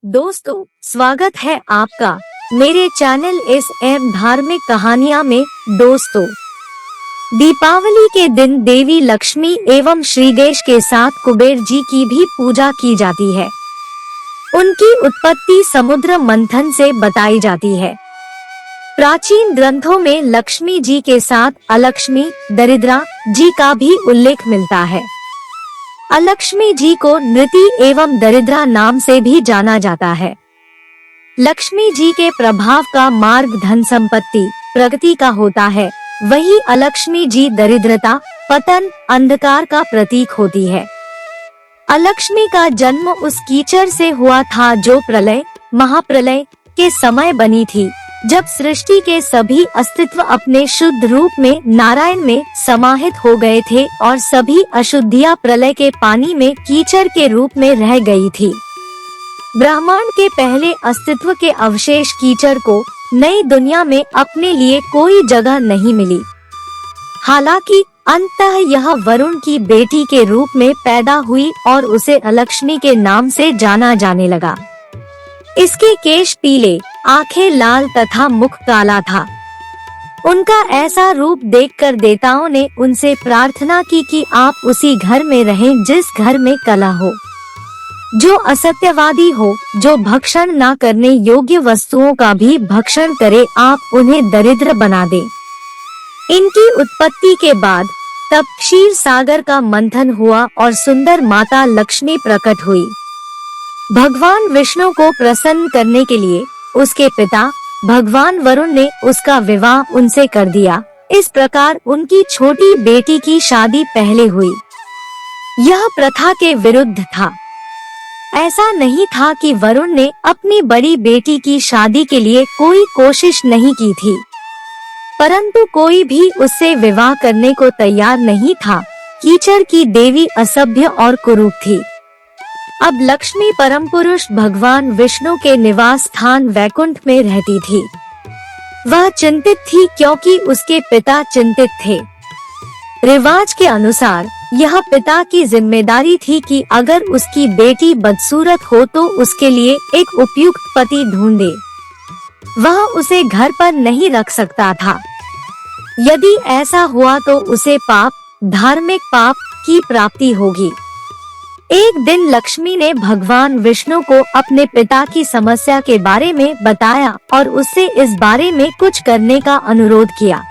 दोस्तों, स्वागत है आपका मेरे चैनल SM धार्मिक कहानियाँ में। दोस्तों, दीपावली के दिन देवी लक्ष्मी एवं श्रीगणेश के साथ कुबेर जी की भी पूजा की जाती है। उनकी उत्पत्ति समुद्र मंथन से बताई जाती है। प्राचीन ग्रंथों में लक्ष्मी जी के साथ अलक्ष्मी, दरिद्रा जी का भी उल्लेख मिलता है। अलक्ष्मी जी को नृति एवं दरिद्रा नाम से भी जाना जाता है। लक्ष्मी जी के प्रभाव का मार्ग धन संपत्ति, प्रगति का होता है, वही अलक्ष्मी जी दरिद्रता, पतन, अंधकार का प्रतीक होती है। अलक्ष्मी का जन्म उस कीचड़ से हुआ था जो प्रलय, महाप्रलय के समय बनी थी, जब सृष्टि के सभी अस्तित्व अपने शुद्ध रूप में नारायण में समाहित हो गए थे और सभी अशुद्धियां प्रलय के पानी में कीचड़ के रूप में रह गई थी। ब्रह्मांड के पहले अस्तित्व के अवशेष कीचड़ को नई दुनिया में अपने लिए कोई जगह नहीं मिली। हालांकि अंततः यह वरुण की बेटी के रूप में पैदा हुई और उसे अलक्ष्मी के नाम से जाना जाने लगा। इसके केश पीले, आंखें लाल तथा मुख काला था। उनका ऐसा रूप देखकर देवताओं ने उनसे प्रार्थना की कि आप उसी घर में रहें जिस घर में कला हो, जो असत्यवादी हो, जो भक्षण न करने योग्य वस्तुओं का भी भक्षण करे, आप उन्हें दरिद्र बना दें। इनकी उत्पत्ति के बाद तब क्षीर सागर का मंथन हुआ और सुंदर माता लक्ष्मी प्रकट हुई। भगवान विष्णु को प्रसन्न करने के लिए उसके पिता भगवान वरुण ने उसका विवाह उनसे कर दिया। इस प्रकार उनकी छोटी बेटी की शादी पहले हुई। यह प्रथा के विरुद्ध था। ऐसा नहीं था कि वरुण ने अपनी बड़ी बेटी की शादी के लिए कोई कोशिश नहीं की थी, परंतु कोई भी उससे विवाह करने को तैयार नहीं था। कीचड़ की देवी असभ्य और कुरूप थी। अब लक्ष्मी परम पुरुष भगवान विष्णु के निवास स्थान वैकुंठ में रहती थी। वह चिंतित थी क्योंकि उसके पिता चिंतित थे। रिवाज के अनुसार यह पिता की जिम्मेदारी थी कि अगर उसकी बेटी बदसूरत हो तो उसके लिए एक उपयुक्त पति ढूंढे। वह उसे घर पर नहीं रख सकता था। यदि ऐसा हुआ तो उसे पाप, धार्मिक पाप की प्राप्ति होगी। एक दिन लक्ष्मी ने भगवान विष्णु को अपने पिता की समस्या के बारे में बताया और उससे इस बारे में कुछ करने का अनुरोध किया।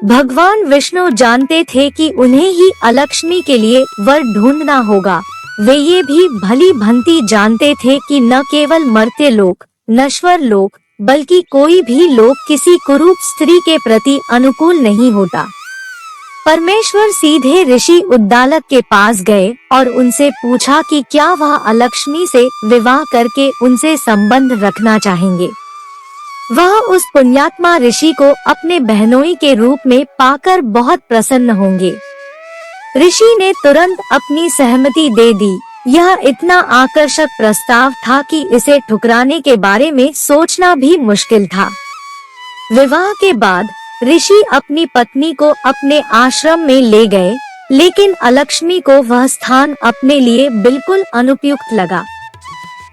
भगवान विष्णु जानते थे कि उन्हें ही अलक्ष्मी के लिए वर ढूंढना होगा। वे ये भी भली भंती जानते थे कि न केवल मर्त्य लोक, नश्वर लोक, बल्कि कोई भी लोक किसी कुरूप स्त्री के प्रति अनुकूल नहीं होता। परमेश्वर सीधे ऋषि उद्दालक के पास गए और उनसे पूछा कि क्या वह अलक्ष्मी से विवाह करके उनसे संबंध रखना चाहेंगे। वह उस पुण्यात्मा ऋषि को अपने बहनोई के रूप में पाकर बहुत प्रसन्न होंगे। ऋषि ने तुरंत अपनी सहमति दे दी। यह इतना आकर्षक प्रस्ताव था कि इसे ठुकराने के बारे में सोचना भी मुश्किल था। विवाह के बाद ऋषि अपनी पत्नी को अपने आश्रम में ले गए, लेकिन अलक्ष्मी को वह स्थान अपने लिए बिल्कुल अनुपयुक्त लगा।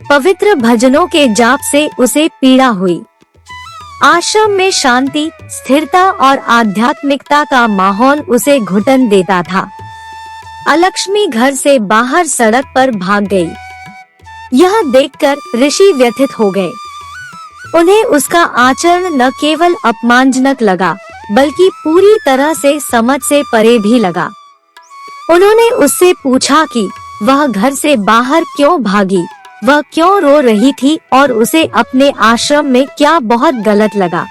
पवित्र भजनों के जाप से उसे पीड़ा हुई। आश्रम में शांति, स्थिरता और आध्यात्मिकता का माहौल उसे घुटन देता था। अलक्ष्मी घर से बाहर सड़क पर भाग गई। यह देखकर ऋषि व्यथित हो गए। उन्हें उसका आचरण न केवल अपमानजनक लगा, बल्कि पूरी तरह से समझ से परे भी लगा। उन्होंने उससे पूछा कि वह घर से बाहर क्यों भागी, वह क्यों रो रही थी और उसे अपने आश्रम में क्या बहुत गलत लगा।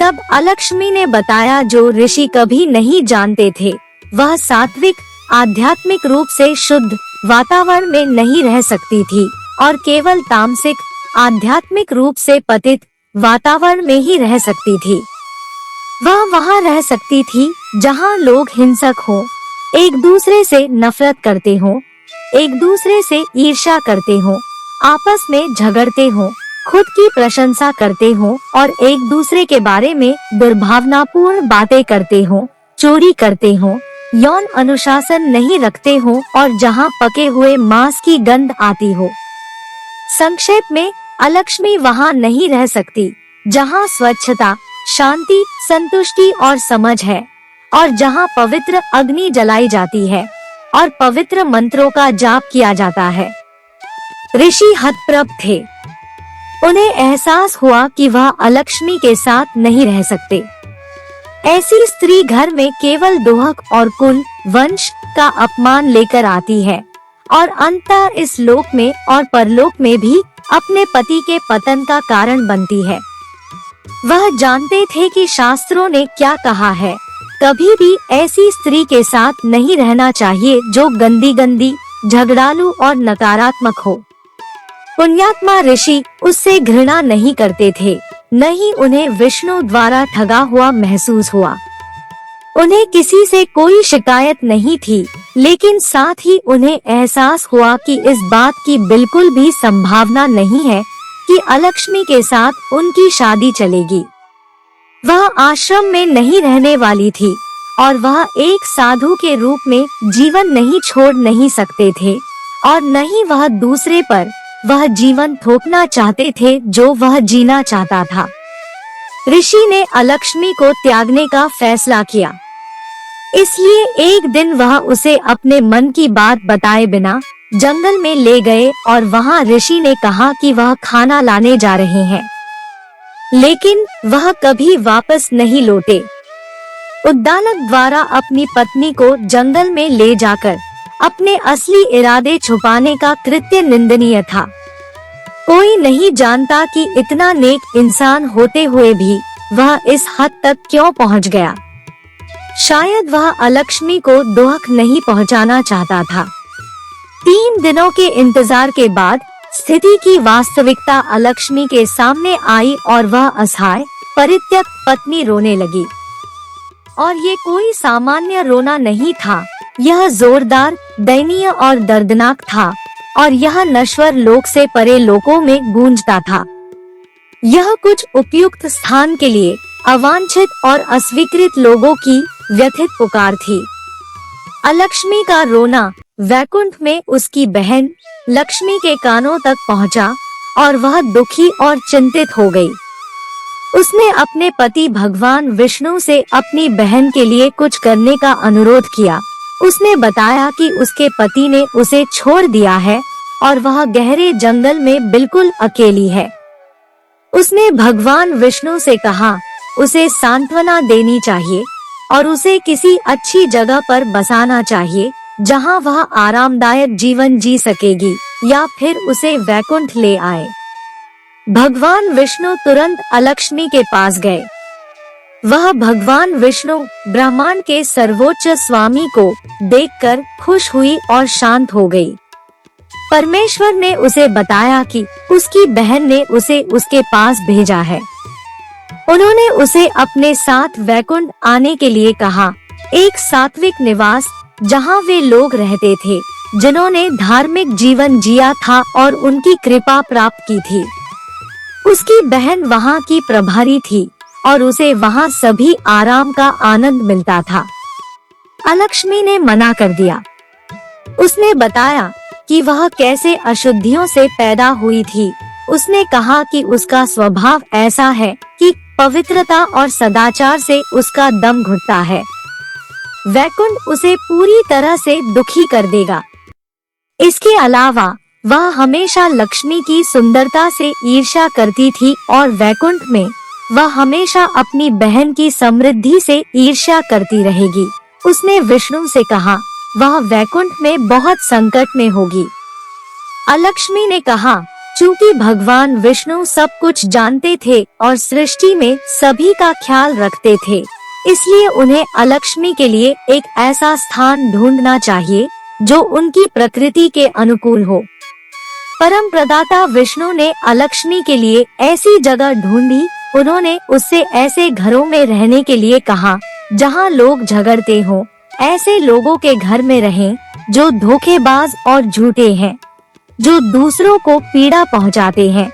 तब अलक्ष्मी ने बताया जो ऋषि कभी नहीं जानते थे। वह सात्विक, आध्यात्मिक रूप से शुद्ध वातावरण में नहीं रह सकती थी और केवल तामसिक, आध्यात्मिक रूप से पतित वातावरण में ही रह सकती थी। वह वहाँ रह सकती थी जहाँ लोग हिंसक हों, एक दूसरे से नफरत करते हों, एक दूसरे से ईर्ष्या करते हों, आपस में झगड़ते हों, खुद की प्रशंसा करते हों और एक दूसरे के बारे में दुर्भावनापूर्ण बातें करते हों, चोरी करते हों, यौन अनुशासन नहीं रखते हों और जहाँ पके हुए मांस की गंध आती हो। संक्षेप में, अलक्ष्मी वहाँ नहीं रह सकती जहाँ स्वच्छता, शांति, संतुष्टि और समझ है, और जहाँ पवित्र अग्नि जलाई जाती है और पवित्र मंत्रों का जाप किया जाता है। ऋषि हतप्रभ थे। उन्हें एहसास हुआ कि वह अलक्ष्मी के साथ नहीं रह सकते। ऐसी स्त्री घर में केवल दोहक और कुल वंश का अपमान लेकर आती है और अंततः इस लोक में और परलोक में भी अपने पति के पतन का कारण बनती है। वह जानते थे कि शास्त्रों ने क्या कहा है, कभी भी ऐसी स्त्री के साथ नहीं रहना चाहिए जो गंदी, झगड़ालू और नकारात्मक हो। पुण्यात्मा ऋषि उससे घृणा नहीं करते थे, न ही उन्हें विष्णु द्वारा ठगा हुआ महसूस हुआ। उन्हें किसी से कोई शिकायत नहीं थी, लेकिन साथ ही उन्हें एहसास हुआ कि इस बात की बिल्कुल भी संभावना नहीं है कि अलक्ष्मी के साथ उनकी शादी चलेगी। वह आश्रम में नहीं रहने वाली थी और वह एक साधु के रूप में जीवन नहीं छोड़ नहीं सकते थे, और न ही वह दूसरे पर वह जीवन थोपना चाहते थे जो वह जीना चाहता था। ऋषि ने अलक्ष्मी को त्यागने का फैसला किया। इसलिए एक दिन वह उसे अपने मन की बात बताए बिना जंगल में ले गए और वहां ऋषि ने कहा कि वह खाना लाने जा रहे हैं, लेकिन वह कभी वापस नहीं लौटे। उद्दालक द्वारा अपनी पत्नी को जंगल में ले जाकर अपने असली इरादे छुपाने का कृत्य निंदनीय था। कोई नहीं जानता कि इतना नेक इंसान होते हुए भी वह इस हद तक क्यों पहुंच गया। शायद वह अलक्ष्मी को दोहक नहीं पहुंचाना चाहता था। 3 दिनों के इंतजार के बाद स्थिति की वास्तविकता अलक्ष्मी के सामने आई और वह असहाय, परित्यक्त पत्नी रोने लगी। और ये कोई सामान्य रोना नहीं था, यह जोरदार, दयनीय और दर्दनाक था, और यह नश्वर लोक से परे लोकों में गूंजता था। यह कुछ उपयुक्त स्थान के लिए अवांछित और अस्वीकृत लोगों की व्यथित पुकार थी। अलक्ष्मी का रोना वैकुंठ में उसकी बहन लक्ष्मी के कानों तक पहुंचा और वह दुखी और चिंतित हो गई। उसने अपने पति भगवान विष्णु से अपनी बहन के लिए कुछ करने का अनुरोध किया। उसने बताया कि उसके पति ने उसे छोड़ दिया है और वह गहरे जंगल में बिल्कुल अकेली है। उसने भगवान विष्णु से कहा उसे सांत्वना देनी चाहिए और उसे किसी अच्छी जगह पर बसाना चाहिए जहां वह आरामदायक जीवन जी सकेगी, या फिर उसे वैकुंठ ले आए। भगवान विष्णु तुरंत अलक्ष्मी के पास गए। वह भगवान विष्णु ब्रह्मांड के सर्वोच्च स्वामी को देखकर खुश हुई और शांत हो गई। परमेश्वर ने उसे बताया कि उसकी बहन ने उसे उसके पास भेजा है। उन्होंने उसे अपने साथ वैकुंठ आने के लिए कहा, एक सात्विक निवास जहां वे लोग रहते थे जिन्होंने धार्मिक जीवन जिया था और उनकी कृपा प्राप्त की थी। उसकी बहन वहां की प्रभारी थी और उसे वहां सभी आराम का आनंद मिलता था। अलक्ष्मी ने मना कर दिया। उसने बताया कि वह कैसे अशुद्धियों से पैदा हुई थी। उसने कहा कि उसका स्वभाव ऐसा है कि पवित्रता और सदाचार से उसका दम घुटता है। वैकुंठ उसे पूरी तरह से दुखी कर देगा। इसके अलावा वह हमेशा लक्ष्मी की सुंदरता से ईर्ष्या करती थी और वैकुंठ में वह हमेशा अपनी बहन की समृद्धि से ईर्ष्या करती रहेगी। उसने विष्णु से कहा वह वैकुंठ में बहुत संकट में होगी। अलक्ष्मी ने कहा चूंकि भगवान विष्णु सब कुछ जानते थे और सृष्टि में सभी का ख्याल रखते थे, इसलिए उन्हें अलक्ष्मी के लिए एक ऐसा स्थान ढूंढना चाहिए जो उनकी प्रकृति के अनुकूल हो। परम प्रदाता विष्णु ने अलक्ष्मी के लिए ऐसी जगह ढूंढी। उन्होंने उससे ऐसे घरों में रहने के लिए कहा जहां लोग झगड़ते हों, ऐसे लोगों के घर में रहें जो धोखेबाज और झूठे हैं, जो दूसरों को पीड़ा पहुंचाते हैं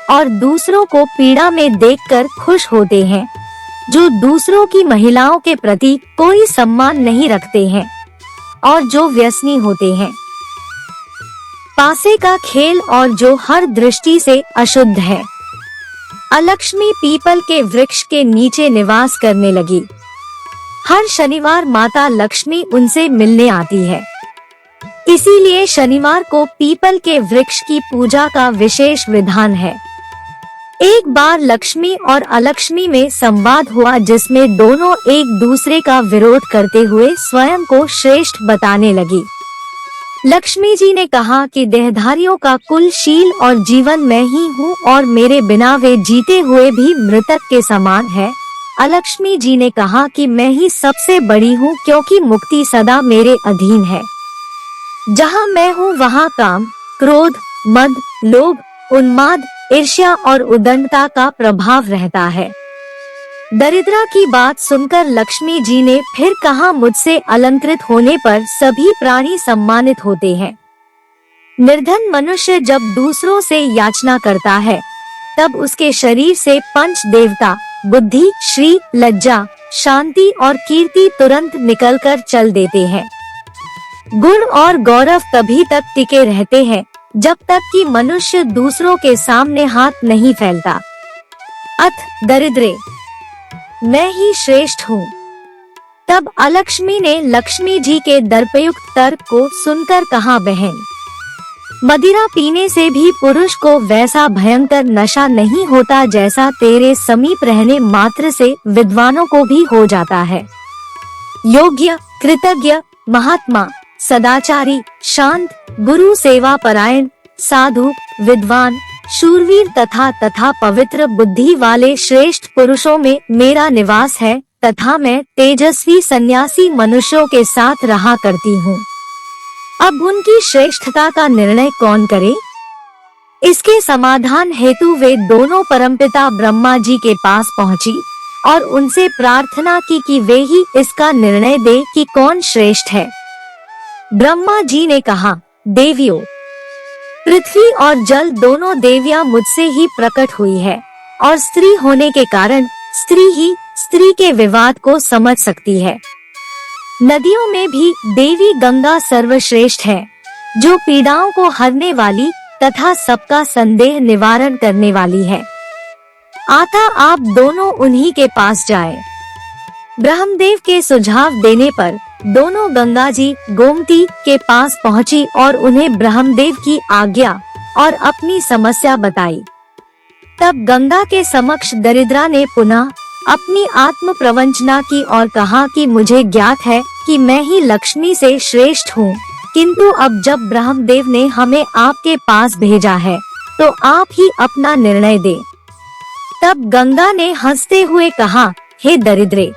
और दूसरों को पीड़ा में देखकर खुश होते हैं, जो दूसरों की महिलाओं के प्रति कोई सम्मान नहीं रखते हैं और जो व्यसनी होते हैं। पासे का खेल और जो हर दृष्टि से अशुद्ध है। अलक्ष्मी पीपल के वृक्ष के नीचे निवास करने लगी। हर शनिवार माता लक्ष्मी उनसे मिलने आती है, इसीलिए शनिवार को पीपल के वृक्ष की पूजा का विशेष विधान है। एक बार लक्ष्मी और अलक्ष्मी में संवाद हुआ, जिसमें दोनों एक दूसरे का विरोध करते हुए स्वयं को श्रेष्ठ बताने लगी। लक्ष्मी जी ने कहा कि देहधारियों का कुल शील और जीवन मैं ही हूँ और मेरे बिना वे जीते हुए भी मृतक के समान है। अलक्ष्मी जी ने कहा कि मैं ही सबसे बड़ी हूँ, क्योंकि मुक्ति सदा मेरे अधीन है। जहाँ मैं हूँ वहाँ काम, क्रोध, मद, लोभ, उन्माद, ईर्ष्या और उद्दंडता का प्रभाव रहता है। दरिद्रा की बात सुनकर लक्ष्मी जी ने फिर कहा, मुझसे अलंकृत होने पर सभी प्राणी सम्मानित होते हैं। निर्धन मनुष्य जब दूसरों से याचना करता है, तब उसके शरीर से पंच देवता बुद्धि, श्री, लज्जा, शांति और कीर्ति तुरंत निकलकर चल देते हैं। गुण और गौरव तभी तक टिके रहते हैं जब तक कि मनुष्य दूसरों के सामने हाथ नहीं फैलता। अथ दरिद्रे, मैं ही श्रेष्ठ हूँ। तब अलक्ष्मी ने लक्ष्मी जी के दर्पयुक्त तर्क को सुनकर कहा, बहन, मदिरा पीने से भी पुरुष को वैसा भयंकर नशा नहीं होता जैसा तेरे समीप रहने मात्र से विद्वानों को भी हो जाता है। योग्य, कृतज्ञ, महात्मा, सदाचारी, शांत, गुरु सेवा परायण, साधु, विद्वान, शूरवीर तथा पवित्र बुद्धि वाले श्रेष्ठ पुरुषों में मेरा निवास है तथा मैं तेजस्वी सन्यासी मनुष्यों के साथ रहा करती हूँ। अब उनकी श्रेष्ठता का निर्णय कौन करे? इसके समाधान हेतु वे दोनों परमपिता ब्रह्मा जी के पास पहुँची और उनसे प्रार्थना की कि वे ही इसका निर्णय दे कि कौन श्रेष्ठ है। ब्रह्मा जी ने कहा, देवियों, पृथ्वी और जल दोनों देवियां मुझसे ही प्रकट हुई है और स्त्री होने के कारण स्त्री ही स्त्री के विवाद को समझ सकती है। नदियों में भी देवी गंगा सर्वश्रेष्ठ है, जो पीड़ाओं को हरने वाली तथा सबका संदेह निवारण करने वाली है। आता आप दोनों उन्हीं के पास जाए। ब्रह्मदेव के सुझाव देने पर दोनों गंगा जी गोमती के पास पहुंची और उन्हें ब्रह्मदेव की आज्ञा और अपनी समस्या बताई। तब गंगा के समक्ष दरिद्रा ने पुनः अपनी आत्म प्रवंचना की और कहा कि मुझे ज्ञात है कि मैं ही लक्ष्मी से श्रेष्ठ हूँ, किंतु अब जब ब्रह्मदेव ने हमें आपके पास भेजा है तो आप ही अपना निर्णय दे। तब गंगा ने हंसते हुए कहा, हे दरिद्रे,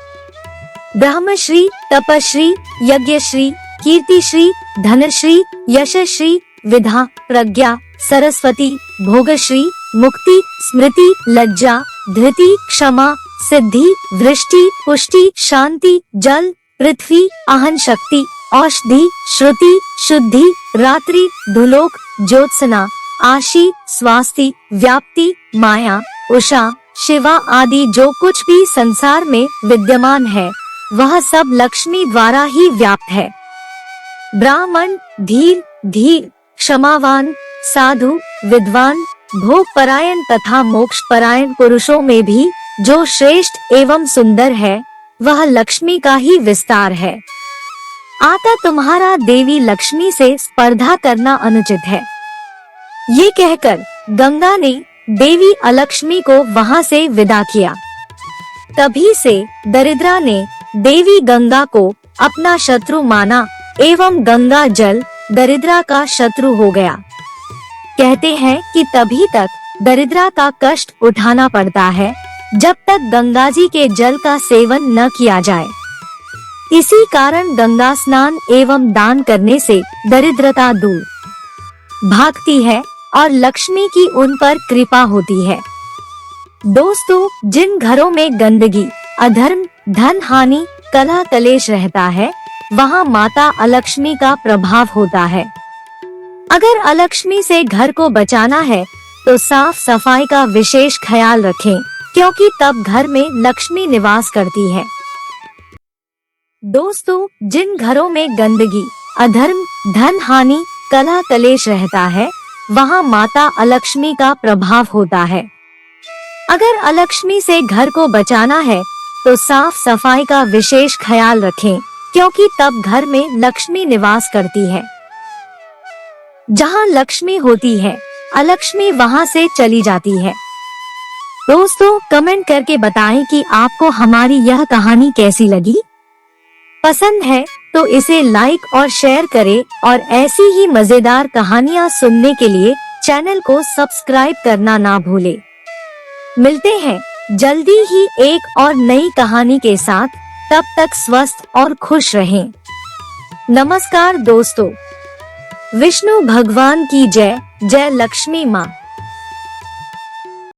ब्रह्मश्री, तपश्री, यज्ञश्री, कीर्तिश्री, धनश्री, यशश्री, विद्या, प्रज्ञा, सरस्वती, भोगश्री, मुक्ति, स्मृति, लज्जा, धृति, क्षमा, सिद्धि, वृष्टि, पुष्टि, शांति, जल, पृथ्वी, आहन शक्ति, औषधि, श्रुति, शुद्धि, रात्रि, धुलोक, ज्योत्सना, आशी, स्वास्ति, व्याप्ति, माया, उषा, शिवा आदि जो कुछ भी संसार में विद्यमान है वह सब लक्ष्मी द्वारा ही व्याप्त है। ब्राह्मण, धीर, धीर, क्षमावान, साधु, विद्वान, भोग परायण तथा मोक्ष परायण पुरुषों में भी जो श्रेष्ठ एवं सुंदर है वह लक्ष्मी का ही विस्तार है। आता तुम्हारा देवी लक्ष्मी से स्पर्धा करना अनुचित है। ये कहकर गंगा ने देवी अलक्ष्मी को वहां से विदा किया। तभी से दरिद्रा ने देवी गंगा को अपना शत्रु माना एवं गंगा जल दरिद्रा का शत्रु हो गया। कहते हैं कि तभी तक दरिद्रा का कष्ट उठाना पड़ता है जब तक गंगा जी के जल का सेवन न किया जाए। इसी कारण गंगा स्नान एवं दान करने से दरिद्रता दूर भागती है और लक्ष्मी की उन पर कृपा होती है। दोस्तों, जिन घरों में गंदगी, अधर्म, धन हानि, कलह कलेश रहता है वहाँ माता अलक्ष्मी का प्रभाव होता है। अगर अलक्ष्मी से घर को बचाना है तो साफ सफाई का विशेष ख्याल रखें, क्योंकि तब घर में लक्ष्मी निवास करती है। दोस्तों, जिन घरों में गंदगी, अधर्म, धन हानि, कलह कलेश रहता है, वहाँ माता अलक्ष्मी का प्रभाव होता है। अगर अलक्ष्मी से घर को बचाना है तो साफ सफाई का विशेष ख्याल रखें, क्योंकि तब घर में लक्ष्मी निवास करती है। जहाँ लक्ष्मी होती है, अलक्ष्मी वहाँ से चली जाती है। दोस्तों, कमेंट करके बताएं कि आपको हमारी यह कहानी कैसी लगी। पसंद है तो इसे लाइक और शेयर करें और ऐसी ही मजेदार कहानियाँ सुनने के लिए चैनल को सब्सक्राइब करना ना भूलें। मिलते हैं जल्दी ही एक और नई कहानी के साथ। तब तक स्वस्थ और खुश रहें। नमस्कार दोस्तों। विष्णु भगवान की जय। जय लक्ष्मी माँ।